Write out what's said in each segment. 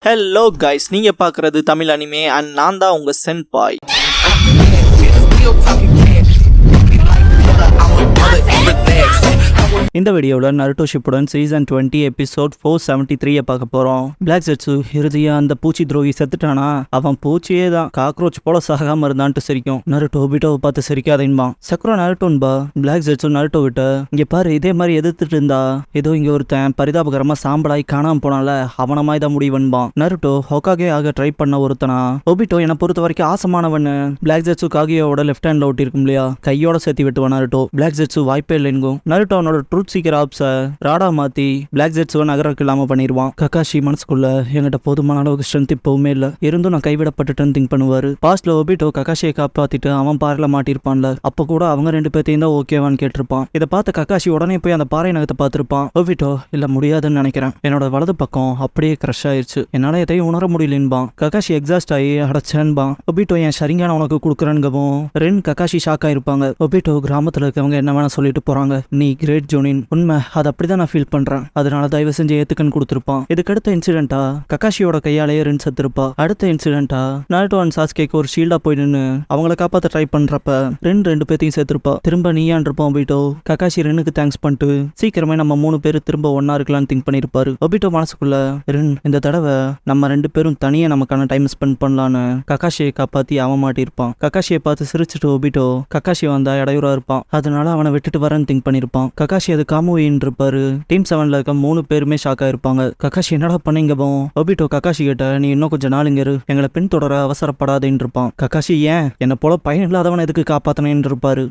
Hello guys, நீங்க பார்க்குறது Tamil anime and நான் தான் உங்க சென்பாய். இந்த வீடியோவில் நருட்டோ ஷிப்புடன் சீசன் 20 எபிசோட் 473 பார்க்க போகிறோம். பிளாக் ஜெட்ஸு இறுதியா அந்த பூச்சி துரோகி செத்துட்டானா? அவன் பூச்சியே தான், காக்ரோச் போல சாகாம இருந்தான்ட்டு சிரிக்கும். நருட்டோ ஒபிட்டோவை பார்த்து சிரிக்காதேன்பா. சக்குரா நருட்டோன்பா. பிளாக் ஜெட்ஸு நருட்டோ விட்ட இங்கே பாரு, இதே மாதிரி எதிர்த்துட்டு இருந்தா ஏதோ இங்கே ஒருத்தன் பரிதாபகரமாக சாம்பலாய் காணாம போனால அவனமாய் தான் முடிவன்பான். நருட்டோ ஹோகாகே ஆக ட்ரை பண்ண ஒருத்தனா? ஒபிட்டோ என்னை பொறுத்த வரைக்கும் ஆசமானவன்னு. பிளாக் ஜெட்ஸு காகியோட லெஃப்ட் ஹேண்ட்ல ஒட்டிருக்கும் இல்லையா, கையோட சேர்த்து விட்டுவான் நருட்டோ. பிளாக் ஜெட்ஸு வாய்ப்பே இல்லைங்கும். நருட்டோ அவனோட ட்ரூத் சீக்கிர ஆப்ஸை ராடா மாத்தி பிளாக் ஜெட்ஸுவை நகரக்கு இல்லாம பண்ணிடுவான். ககாஷி மனசுக்குள்ள என்கிட்ட போதுமான அளவுக்கு ஸ்ட்ரென்த் இப்பவுமே இல்ல, இருந்தும் நான் கைவிடப்பட்டுட்டேன்னு திங்க் பண்ணுவாரு. பாஸ்ட்ல ஒபிட்டோ ககாஷியை காப்பாத்திட்டு அவன் பாறையில மாட்டிருப்பான்ல, அப்ப கூட அவங்க ரெண்டு பேர்த்தையும் தான் ஓகேவான்னு கேட்டிருப்பான். இதை பார்த்து ககாஷி உடனே போய் அந்த பாறை நகத்தை பார்த்திருப்பான். ஒபிட்டோ இல்ல முடியாதுன்னு நினைக்கிறேன், என்னோட வலது பக்கம் அப்படியே கிரஷ் ஆயிருச்சு, என்னால எதையும் உணர முடியலன்பான். ககாஷி எக்ஸாஸ்ட் ஆகி அடைச்சேன்பான். ஒபிட்டோ என் சரிங்கான உனக்கு கொடுக்குறேன்கவும் ரென் ககாஷி ஷாக் ஆயிருப்பாங்க. ஒபிட்டோ கிராமத்துல இருக்கவங்க என்ன வேணா சொல்லிட்டு போறாங்க, நீ கிரேட் ஜோனின், உண்மை அது அப்படிதான் நான் ஃபீல் பண்றேன், அதனால தயவு செஞ்சு ஏத்துக்கன்னு கொடுத்திருப்பான். இதுக்கு அடுத்த இன்சிடென்ட்டா ககாஷியோட கையாலேயே ரென் செத்துருப்பா. அடுத்த இன்சிடென்ட்டா நருட்டோ அண்ட் சாஸ்கேக்கு ஒரு ஷீல்டா போய் நின்று அவங்கள காப்பாற்ற ட்ரை பண்றப்ப ரெண்டு பேத்தையும் சேர்த்திருப்பா. திரும்ப நீயான் இருப்போம். ஒபிட்டோ ககாஷி ரெனுக்கு தேங்க்ஸ் பண்ணிட்டு சீக்கிரமே நம்ம 3 பேர் திரும்ப ஒன்னா இருக்கலாம்னு திங்க் பண்ணிருப்பாரு. ஒபிட்டோ மனசுக்குள்ள ரென் இந்த தடவை நம்ம 2 பேரும் தனியா நமக்கான டைம் ஸ்பெண்ட் பண்ணலான்னு ககாஷியை காப்பாத்தி அவன் மாட்டிருப்பான். ககாஷியை பார்த்து சிரிச்சுட்டு ஒபிட்டோ ககாஷி வந்தா இடையூறா இருப்பான், அதனால அவனை விட்டுட்டு வரேன்னு திங்க் பண்ணிருப்பான். ககாஷி அது காமுவின்னு இருப்பாரு. டீம் 7ல இருக்க 3 பேருமே ஷாக் ஆயிருப்பாங்க. ககாஷி என்னடா பண்ணீங்கவும்? ஒபிட்டோ ககாஷி கிட்ட நீ இன்னும் கொஞ்சம் நாளுங்க இரு, எங்களை பின்தொடர அவசரப்படாதேன்னு இருப்பான். ககாஷி ஏன் என்ன போல பயன் இல்லாதவன் எதுக்கு காப்பாத்தனேன்னு இருப்பாரு.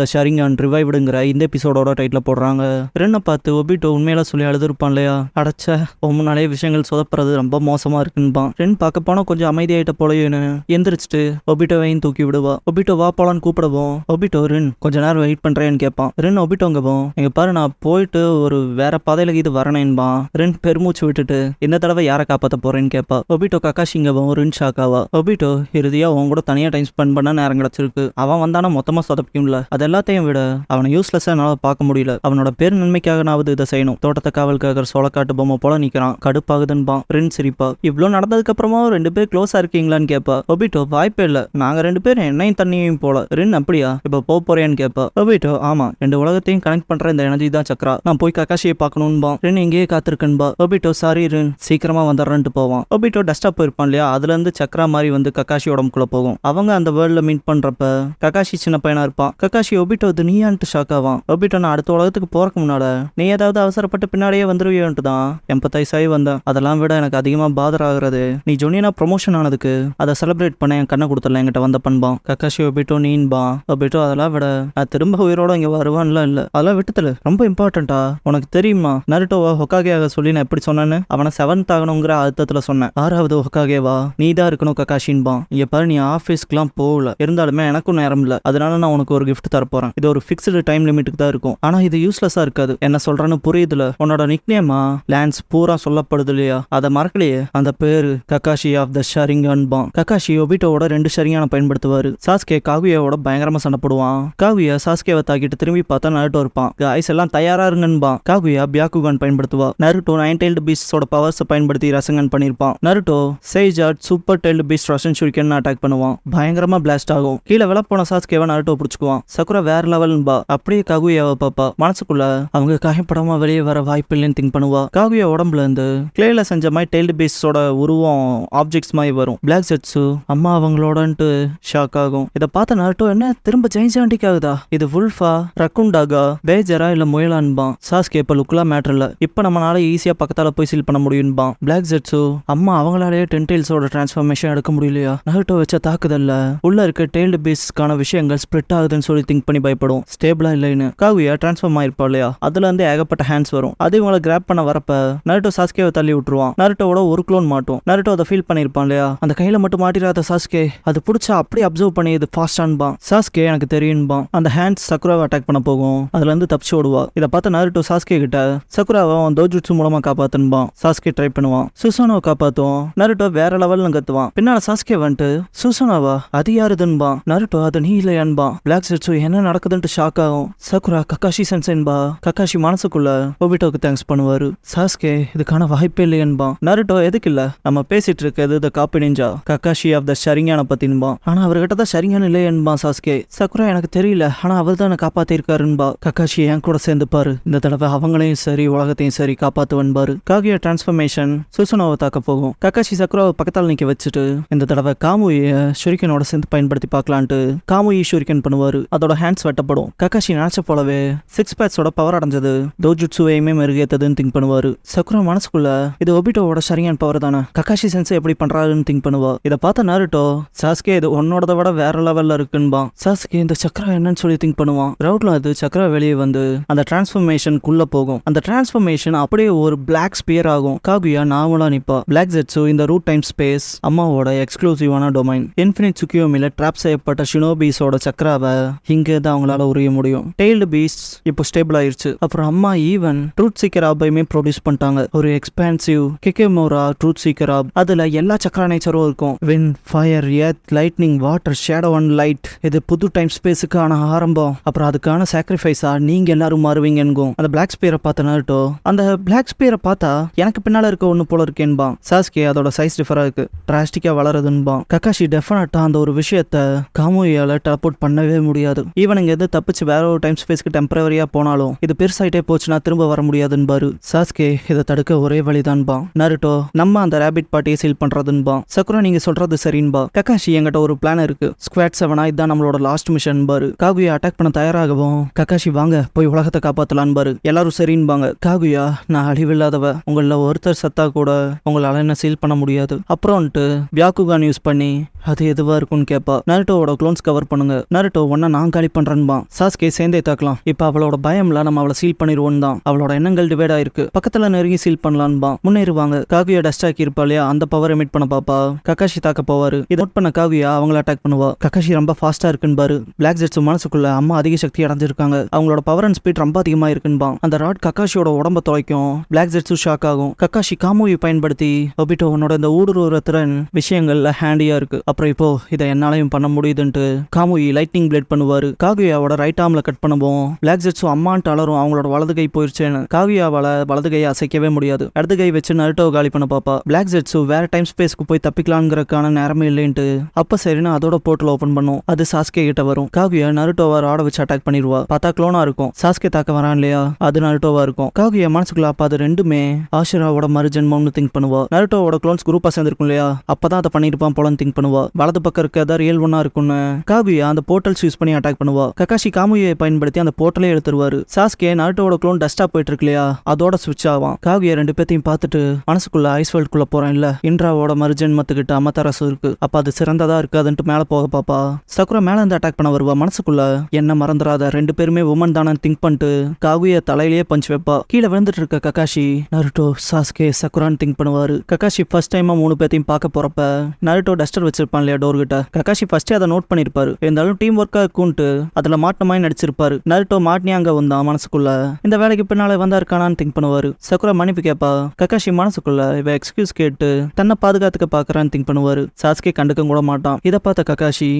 த ஷரிங்கான் ரிவைவ்டுங்கிற இந்த எபிசோடோட டைட்டில் போடுறாங்க. ரென்னை பார்த்து ஒபிட்டோ உண்மையில சொல்லி அழுதுருப்பான் இல்லையா, அடைச்ச முன்னாலே விஷயங்கள் சொதப்புறது ரொம்ப மோசமா இருக்குன்பான். ரென் பார்க்க போனா கொஞ்சம் அமைதியாயிட்ட போலன்னு எந்திரிச்சிட்டு ஒபிட்டோவையும் தூக்கி விடுவா. ஒபிட்டோ வா போலான்னு கூப்பிடுவோம். ஒபிட்டோ ரென் கொஞ்ச நேரம் வெயிட் பண்றேன்னு கேட்பான். ரென் ஒபிட்டோங்கவும் எங்க பாரு நான் போயிட்டு ஒரு வேற பாதையில இது வரணும்பான். ரென் பெருமூச்சு விட்டுட்டு இந்த தடவை யாரை காப்பாற்ற போறேன்னு கேட்பா. ஒபிட்டோ ககாஷிங்கவும் ரென் ஷாக்காவா. ஒபிட்டோ இறுதியா அவன் கூட தனியா டைம் ஸ்பெண்ட் பண்ண நேரம் கிடைச்சிருக்கு, அவன் வந்தானா மொத்தமா சொதப்பிக்கும்ல, எல்லாத்தையும் விட அவனை யூஸ்லெஸ்ஸா என்னால பார்க்க முடியல, அவனோட பேர் நன்மைக்காகனாவது இதை செய்யணும். தோட்டத்தை காவலுக்காக சோளக்காட்டு பொம்மை போல நிக்கிறான், கடுப்பாகுதுன்பான். ரென் சிரிப்பா. இவ்வளவு நடந்ததுக்கு அப்புறமா 2 பேர் க்ளோஸா இருக்கீங்களான்னு கேட்பா. ஒபிட்டோ வாய்ப்பே இல்ல, நாங்க 2 பேரும் எண்ணெயும் தண்ணியும் போல. ரென் அப்படியா, இப்ப போறேன்னு கேட்பா. ஒபிட்டோ ஆமா, 2 உலகத்தையும் கனெக்ட் பண்ற இந்த எனர்ஜி தான் சக்ரா, நான் போய் ககாஷியை பார்க்கணும்பான். ரென் எங்கேயே காத்திருக்கன்பா. ஒபிட்டோ சாரி ரென், சீக்கிரமா வந்துடுறேன்ட்டு போவான். ஒபிட்டோ டெஸ்க்டாப் போயிருப்பான் இல்லையா, அதுல இருந்து சக்ரா மாதிரி வந்து ககாஷி உடம்புக்குள்ள போகும். அவங்க அந்த வேர்ல்ட்ல மீட் பண்றப்ப ககாஷி சின்ன பையனா இருப்பான். ககாஷி ஒபிட்டோ நீயான்ட்டு ஷாக் ஆவான். ஒபிட்டோ நான் அடுத்த உலகத்துக்கு போறதுக்கு முன்னால நீ ஏதாவது அவசரப்பட்டு பின்னாடியே வந்துருவியோன்ட்டு தான் எம்பத்தைஸ் ஆகி வந்தேன். அதெல்லாம் விட எனக்கு அதிகமா பாதர் ஆகுறது நீ ஜொனியனா ப்ரொமோஷன் ஆனதுக்கு அதை செலிப்ரேட் பண்ண என் கண்ணை கொடுத்துடல என்கிட்ட வந்த பண்பான். ககாஷி ஒபிட்டோ நீன்பான். ஒபிட்டோ அதெல்லாம் விட நான் திரும்ப உயிரோட இங்க வருவான்லாம் இல்ல, அதெல்லாம் விட்டுத்தல, ரொம்ப இம்பார்ட்டன்டா. உனக்கு தெரியுமா நருட்டோவா ஹொகாகேவாக சொல்லி நான் எப்படி சொன்னேன்னு? அவனை 7th ஆகணுங்கிற அர்த்தத்துல சொன்னேன். 6வது ஹொகாகேவா நீ தான் இருக்கணும் ககாஷின்பான். இங்க பாரு, நீ ஆபீஸ்க்குலாம் போகல, இருந்தாலுமே எனக்கும் நேரம் இல்ல, அதனால நான் உனக்கு ஒரு கிஃப்ட் தரப்போறேன். இது ஒரு ஃபிக்ஸ்டு டைம் லிமிட்டுக்கு தான் இருக்கும், ஆனா இது யூஸ்லெஸ்ஸா இருக்காது. என்ன சொல்றேன்னு புரியுதுல? உன்னோட நிக்நேமா லான்ஸ் பூரா சொல்லப்படுது இல்லையா, அதை மறக்கலையே, அந்த பேரு ககாஷி ஆஃப் த ஷரிங்கான்பான். ககாஷி ஒபிட்டோவோட 2 ஷரிங்கான பயன்படுத்துவாரு. சாஸ்கே காகுயாவோட பயங்கரமா சண்டை போடுவான். காகுயா சாஸ்கேவை தாக்கிட்டு திரும்பி பார்த்தா நருட்டோ இருப்பான். காய்ஸ் எல்லாம் தயாரா இருங்கன்பான். காகுயா பியாக்குகான் பயன்படுத்துவா. நருட்டோ 9 டெய்ல்டு பீஸ்டோட பவர்ஸ் பயன்படுத்தி ரசங்கன் பண்ணிருப்பான். நருட்டோ சேஜாட் super tailed beast rasen shuriken attack பண்ணுவான். பயங்கரமா பிளாஸ்ட் ஆகும். கீழே விழப்போன சாஸ்கேவை நருட்டோ பிடிச்சுக்குவான். சக்குரா வேற லெவல். அப்படியே காகுயாவை பாப்பா. மனசுக்குள்ள அவங்க காயப்படாம வெளியே வர வாய்ப்பு இல்லைன்னு திங்க் பண்ணுவா. காகுயா உடம்புல இருந்து கிளேல செஞ்ச மாதிரி டெய்ல்டு பீஸ்டோட உருவம் ஆப்ஜெக்ட்ஸ் மாதிரி வரும். பிளாக் ஜெட்ஸு அம்மா அவங்களோடன்ட்டு ஷாக் ஆகும். இதை பார்த்த நருட்டோ என்ன திரும்ப ஜெயின்சாண்டிக் ஆகுதா, இது வுல்ஃபா ரக்குண்டாகா பேஜரா இல்ல முயலான்பான். சாஸ்கே இப்ப லுக்லாம் மேட்டர் இல்ல, இப்ப நம்மளால ஈஸியா பக்கத்தால போய் சீல் பண்ண முடியும்பான். பிளாக் ஜெட்ஸு அம்மா அவங்களாலேயே 10 டெய்ல்ஸோட டிரான்ஸ்ஃபர்மேஷன் எடுக்க முடியலையா, நருட்டோ வச்ச தாக்குதல்ல உள்ள இருக்க டெய்ல்டு பீஸ்ட்கான விஷயங்கள் ஸ்ப்ரெட் ஆகுதுன்னு சொல்லி திங்க் பண்ணி பயப்படும் ஸ்டேபிளா இல்லைன்னு. காகுயா டிரான்ஸ்ஃபார்ம் ஆயிருப்பா இல்லையா, அதுல இருந்து ஏகப்பட்ட ஹேண்ட்ஸ் வரும். அது இவங்களை கிராப் பண்ண வரப்ப நருட்டோ சாஸ்கேவை தள்ளி விட்டுருவான். நருட்டோவோட ஒரு க்ளோன் மாட்டும். நருட்டோ அதை ஃபீல் பண்ணிருப்பான் இல்லையா, அந்த கையில மட்டும் மாட்டிராத சாஸ்கே, அது பிடிச்சா அப்படியே அப்சர்வ் பண்ணி இது ஃபாஸ்டான்பான். சாஸ்கே எனக்கு தெரியும்பான். அந்த ஹேண்ட்ஸ் சக்குராவை அட்டாக் பண்ண போகும். அதுல இருந்து தப்பிச்சு ஓடுவா. இதை பார்த்து நருட்டோ சாஸ்கே கிட்ட சக்குராவை அவன் டோஜுட்சு மூலமா காப்பாத்துன்பான். சாஸ்கே ட்ரை பண்ணுவான். சுசானோவை காப்பாத்தும். நருட்டோ வேற லெவல்னு கத்துவான். பின்னால சாஸ்கே வந்துட்டு சுசானாவா அது யாருதுன்பான். நருட்டோ அது நீ இல்லையான்பா. பிளாக் ஜெட்ஸு என்ன நடக்குதுன்ட்டு ஷாக் ஆகும். சக்குரா கக்காஷி சென்சென்பா. கக்காஷி மனசுக்குள்ள ஒபிட்டோக்கு தேங்க்ஸ் பண்ணுவாரு. சாஸ்கே இதுக்கான வாய்ப்பே இல்லையன்பா. நருட்டோ எதுக்கு இல்ல, நம்ம பேசிட்டு இருக்கிறது the copy ninja Kakashi of the ஷரிங்கான பத்தின்பா. ஆனா அவர்கிட்ட தான் ஷரிங்கான் இல்லையன்பா சாஸ்கே. சக்குரா எனக்கு தெரியல, ஆனா அவர் தான் காப்பாத்திருக்காருன்பா. கக்காஷி என் கூட சேர்ந்துப்பாரு, இந்த தடவை அவங்களையும் சரி உலகத்தையும் சரி காப்பாத்துவன்பாரு. காகியா டிரான்ஸ்ஃபர்மேஷன் சுசுனோவை தாக்க போகும். கக்காஷி சக்குராவை பக்கத்தால் நிக்க வச்சுட்டு இந்த தடவை காமுயை ஷுரிக்கனோட சேர்ந்து பயன்படுத்தி பார்க்கலான்ட்டு காமுயி ஷுரிக்கன் பண்ணுவாரு. அதோட ஹேண்ட்ஸ் வெட்டப்படும். கக்காஷி நினைச்ச போலவே சிக்ஸ் பேட்ஸோட பவர் அடைஞ்சது டோஜுட்சுவையுமே மெருகேத்ததுன்னு திங்க் பண்ணுவாரு. சக்குரா மனசுக்குள்ள இது ஒபிட்டோவோட ஷரிங்கான் பவர் தானே, கக்காஷி சென்சை எப்படி பண்றாருன்னு திங்க் பண்ணுவா. இதை பார்த்த நருட்டோ சாஸ்கே இது உன்னோட விட வேற லெவல்ல இருக்குன்பா. சாஸ்கே இந்த சக்கரா என்னன்னு சொல்லி திங்க் பண்ணுவான். ரவுட்ல அது சக்கரா வெளியே வந்து அந்த டிரான்ஸ்ஃபர்மேஷனுக்குள்ள போகும். அந்த டிரான்ஸ்ஃபர்மேஷன் அப்படியே ஒரு பிளாக் ஸ்பியர் ஆகும். காகுயா நாவலா நிப்பா. பிளாக் ஜெட்ஸு இந்த ரூட் டைம் ஸ்பேஸ் அம்மாவோட எக்ஸ்க்ளூசிவான டொமைன் இன்ஃபினிட் சுக்கியோமில ட்ராப் செய்யப்பட்ட ஷினோபீஸோட சக்கராவை இங்கே தான் அவங்களால உரிய முடியும். டெய்ல்டு பீஸ்ட் இப்போ ஸ்டேபிள் ஆயிருச்சு. அப்புறம் அம்மா ஈவன் ட்ரூத் சீக்கர் ஆபையுமே ப்ரொடியூஸ் பண்ணிட்டாங்க. ஒரு எக்ஸ்பான்சிவ் கிகேமோரா ட்ரூத் சீக்கர் ஆப். அதுல எல்லா சக்கரா நேச்சரும் இருக்கும். Win, fire, earth, lightning, water, shadow and light. இது புது டைம் ஸ்பேஸுக்கான ஆரம்பம். அப்புறம் அதுக்கான சாக்ரிஃபைஸா நீங்க எல்லாரும் மாறுவீங்கன்னும். அந்த பிளாக் ஸ்பியரை பார்த்த நருட்டோ அந்த பிளாக் ஸ்பியரை பார்த்தா எனக்கு பின்னால இருக்க ஒண்ணு போல இருக்கேன்பா. சாஸ்கே அதோட சைஸ் டிஃபரா இருக்கு, டிராஸ்டிக்கா வளருதுன்பா. கக்காஷி டெஃபினட்டா அந்த ஒரு விஷயத்த காமுயால டெலபோர்ட் பண்ணவே முடியாது. ஈவன் இங்க எது தப்பிச்சு வேற ஒரு டைம் ஸ்பேஸ்க்கு டெம்பரவரியா போனாலும் இது பெருசாயிட்டே போச்சுன்னா திரும்ப வர முடியாதுன்பாரு. சாஸ்கே இதை தடுக்க ஒரே வழிதான்பா. நருட்டோ நம்ம அந்த ரேபிட் பார்ட்டியை சீல் பண்றதுன்பா. சக்குரா நீங்க சொல்றது சரின்பா. கக்காஷி என்கிட்ட ஒரு பிளான் இருக்கு. ஸ்குவாட் 7 இதுதான் நம்மளோட லாஸ்ட் மிஷன் பாரு. காகுயா அட்டாக் பண்ண தயாராகவும் கக்காஷி வாங்க போய் உலகத்தை காப்பாத்தலான்னு பாரு. எல்லாரும் சரின்பாங்க. காகுயா நான் அழிவில்லாதவ, உங்கள ஒருத்தர் சத்தா கூட உங்களால என்ன சீல் பண்ண முடியாது. அப்புறம்ட்டு பியாக்குகான் யூஸ் பண்ணி அது எதுவா இருக்கும்னு கேட்பா. நருட்டோவோட க்ளோன்ஸ் கவர் பண்ணுங்க. நருட்டோ ஒன்னா நான் காலி பண்றேன்பா. சாஸ்கே சேர்ந்தே தாக்கலாம். இப்ப அவளோட பயம்ல நம்ம அவளை சீல் பண்ணிடுவோம் தான். அவளோட எண்ணங்கள் டிவைட் ஆயிருக்கு. பக்கத்துல நெருங்கி சீல் பண்ணலான்பா. முன்னேறுவாங்க. காகுயா டஸ்ட் ஆக்கி இருப்பா இல்லையா, அந்த பவர் எமிட் பண்ண பாப்பா. கக்காஷி தாக்க போவாரு. இதை நோட் பண்ண காகுயா அவங்கள அட்டாக் பண்ணுவா. கக்காஷி ரொம்ப ஃபாஸ்டா இருக்குன்னு பாரு. பிளாக் ஜெட்ஸ் மனசுக்குள்ள அம்மா அதிக சக்தி அடைஞ்சிருக்காங்க, அவங்களோட பவர் அண்ட் ஸ்பீட் ரொம்ப அதிகமா இருக்குன்பா. அந்த ராட் கக்காஷியோட உடம்ப துளைக்கும். பிளாக் ஜெட்ஸும் ஷாக் ஆகும். கக்காஷி காமுயை பயன்படுத்தி ஒபிட்டோ உன்னோட இந்த ஊடுருவ திறன் விஷயங்கள்ல ஹேண்டியா இருக்கு. அப்புறம் இப்போ இதை என்னாலையும் பண்ண முடியுதுன்ட்டு காமுயி லைட்னிங் பிளேட் பண்ணுவாரு. காகுயாவோட ரைட் ஆர்ம்ல கட் பண்ணுவோம். பிளாக் ஜெட்ஸும் அம்மான்ட்டு அலரும் அவங்களோட வலது கை போயிருச்சேன்னு. காகுயாவால வலது கையை அசைக்கவே முடியாது. இடது கை வச்சு நருட்டோ காலி பண்ண பாப்பா. பிளாக் ஜெட்ஸு வேற டைம் ஸ்பேஸ்க்கு போய் தப்பிக்கலாங்கிறதுக்கான நேரமே இல்லைன்ட்டு அப்ப சரின்னு அதோட போர்ட்டல் ஓபன் பண்ணும். அது சாஸ்கே கிட்ட வரும். காகுயா நருட்டோவை ராட வச்சு அட்டாக் பண்ணிடுவா. பார்த்தா க்ளோனா இருக்கும். சாஸ்கே தாக்க வரான் இல்லையா, அது நருட்டோவா இருக்கும். காகுயா மனசுக்குள்ள அப்ப அது ரெண்டுமே ஆஷிராவோட மறுஜென்மம்னு திங்க் பண்ணுவா. நருட்டோவோட க்ளோன்ஸ் குரூப்பா சேர்ந்திருக்கும் இல்லையா, அப்பதான் அதை பண்ணிருப்பான் போலன்னு திங்க் பண்ணுவா. வலது பக்கம் இருக்கிறதா ரியல் ஒன்னா இருக்கும்னு காகுயா அந்த போர்ட்டல்ஸ் யூஸ் பண்ணி அட்டாக் பண்ணுவா. கக்காஷி காமுயை பயன்படுத்தி அந்த போர்ட்டலே எடுத்துருவாரு. சாஸ்கே நருட்டோவோட க்ளோன் டஸ்டா போயிட்டு இருக்கு இல்லையா, அதோட ஸ்விட்ச் ஆவான். காகுயா ரெண்டு பேத்தையும் பார்த்துட்டு மனசுக்குள்ள ஐஸ் வேல்டுக்குள்ள போறேன் இல்ல, இன்ட்ராவோட மறுஜென்மத்துக்கிட்ட அமத்தரசு இருக்கு, அப்ப அது சிறந்ததா இருக்காதுன்ட்டு மேல போக பாப்பா. சக்குரா மேல இருந்து அட்டாக் பண்ண வருவா. மனசுக்குள்ள என்ன மறந்துடாத, ரெண்டு பேருமே உமன் தானே திங்க் பண்ணிட்டு காகுயா தலையிலேயே பஞ்ச் வைப்பா. கீழே விழுந்துட்டு இருக்க கக்காஷி நருட்டோ சாஸ்கே சக்குரான்னு திங்க் பண்ணுவாரு. கக்காஷி ஃபர்ஸ்ட் டைமா 3 பேத்தையும் பார்க்க போறப்ப நருட்டோ டஸ்டர் வச்சிருப்பான் இல்லையா டோர் கிட்ட, கக்காஷி ஃபர்ஸ்டே அதை நோட் பண்ணிருப்பாரு. இருந்தாலும் டீம் ஒர்க்கா இருக்கும்ட்டு அதுல மாட்டினமாய் நடிச்சிருப்பாரு. நருட்டோ மாட்டினே அங்க வந்தான். மனசுக்குள்ள இந்த வேலைக்கு பின்னால வந்தா இருக்கானான்னு திங்க் பண்ணுவாரு. சக்குரா மன்னிப்பு கேப்பா. கக்காஷி மனசுக்குள்ள இவ எக்ஸ்கியூஸ் கேட்டு தன்னை பாதுகாத்துக்க பாக்குறான்னு திங்க் பண்ணுவாரு. சாஸ்கே கண்டுக்க கூட மாட்டான். இதை பார்த்த கக்காஷி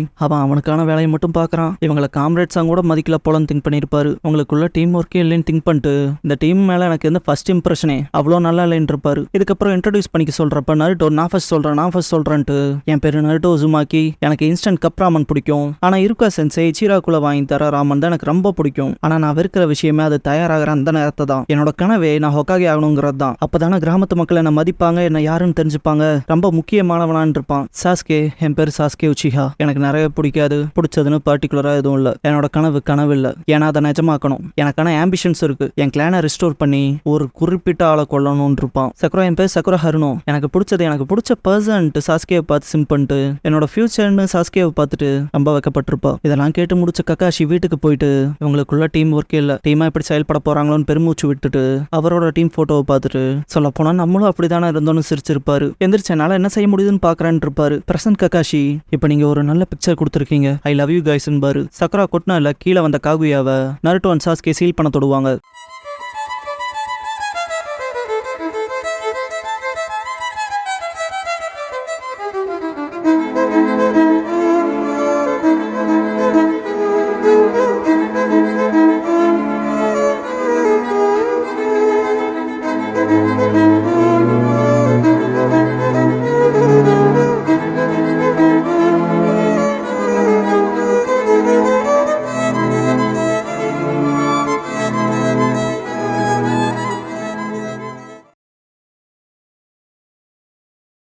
அவனுக்கான வேலையை மட்டும் பாக்குறான், இவங்களை காம்ரேட்ஸா கூட மதிக்கல போலன்னு திங்க் பண்ணிருப்பாரு. உங்களுக்குள்ள டீம் ஒர்க்கே இல்லைன்னு திங்க் பண்ணிட்டு இந்த டீம் மேல எனக்கு இருந்த ஃபர்ஸ்ட் இம்ப்ரெஷனே அவ்வளோ நல்லா இல்லைன்னு இருப்பாரு. இதுக்கப்புறம் இன்ட்ரோடியூஸ் பண்ணிக்க சொல்றப்ப நருட்டோ நான் ஃபர்ஸ்ட் சொல்றேன்ட்டு என் பேரு நருட்டோ உசுமாக்கி, எனக்கு இன்ஸ்டன்ட் கப் ராமன் பிடிக்கும், ஆனா இருக்கா சென்சே சீராக்குள்ள வாங்கி தர ராமன் தான் எனக்கு ரொம்ப பிடிக்கும், ஆனா நான் வெறுக்கிற விஷயமே அது தயாராகிற அந்த நேரத்தை தான். என்னோட கனவே நான் ஹொக்காகி ஆகணுங்கிறது தான். அப்பதானே கிராமத்து மக்கள் என்ன மதிப்பாங்க, என்ன யாருன்னு தெரிஞ்சுப்பாங்க, ரொம்ப முக்கியமானவனான் இருப்பான். சாஸ்கே என் பேரு சாஸ்கே உச்சிஹா, எனக்கு நிறைய பிடிக்காது, பிடிச்சதுன்னு பர்டிகுலரா எதுவும் இல்ல. என்னோட கனவு இல்ல, ஏன்னா அதை நிஜமாக்கணும். எனக்கான ஆம்பிஷன்ஸ் இருக்கு. என் கிளானை ரிஸ்டோர் பண்ணி ஒரு குறிப்பிட்ட ஆளை கொல்லணும்னு இருப்பான். சக்குரா என் பேர் சக்குரா ஹருனோ, எனக்கு பிடிச்ச பர்சன்ட்டு சாஸ்கேவை பார்த்து சிம் பண்ணிட்டு என்னோட ஃபியூச்சர்னு சாஸ்கேவை பார்த்துட்டு ரொம்ப வைக்கப்பட்டிருப்பா. இதெல்லாம் கேட்டு முடிச்ச கக்காஷி வீட்டுக்கு போயிட்டு இவங்களுக்குள்ள டீம் ஒர்க்கே இல்லை, டீமா எப்படி செயல்பட போறாங்களோன்னு பெருமூச்சு விட்டுட்டு அவரோட டீம் போட்டோவை பார்த்துட்டு சொல்ல போனா நம்மளும் அப்படிதானே இருந்தோம்னு சிரிச்சிருப்பாரு. எந்திரிச்ச என்னால என்ன செய்ய முடியுதுன்னு பாக்குறேன்னு இருப்பாரு. பிரசன்ட் கக்காஷி இப்ப நீங்க ஒரு நல்ல பிக்சர் கொடுத்துருக்கீங்க, ஐ லவ் யூ கைஸ் பாரு. சக்ரா கொட்னால கீழே வந்த காகுயாவை நருட்டோ அண்ட் சாஸ்கே சீல் பண்ண தொடுவாங்க.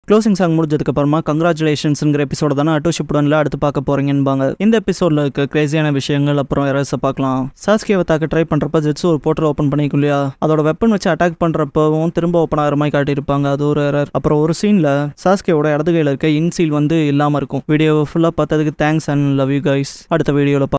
க்ளோசிங் சாங் முடிஞ்சதுக்கு அப்புறமா கங்க்ராச்சுலேஷன்ஸ்ங்கிற எபிசோட தானே ஆட்டோ ஷிப்புடன்ல அடுத்து பார்க்க போறீங்கன்பாங்க. இந்த எபிசோட்ல இருக்க கிரேசியான விஷயங்கள் அப்புறம் எரர்ஸை பார்க்கலாம். சாஸ்கேவை தாக்க ட்ரை பண்றப்ப ஜெட்ஸ் ஒரு போர்ட்டல் ஓப்பன் பண்ணிக்கும் இல்லையா, அதோட வெப்பன் வச்சு அட்டாக் பண்றப்பவும் திரும்ப ஓப்பன் ஆகிற மாதிரி காட்டியிருப்பாங்க, அது ஒரு எரர். அப்புறம் ஒரு சீன்ல சாஸ்கேவோட இடது கையில இருக்க இன்சீல் வந்து இல்லாம இருக்கும். வீடியோ ஃபுல்லா பார்த்ததுக்கு thanks and love you guys. அடுத்த வீடியோல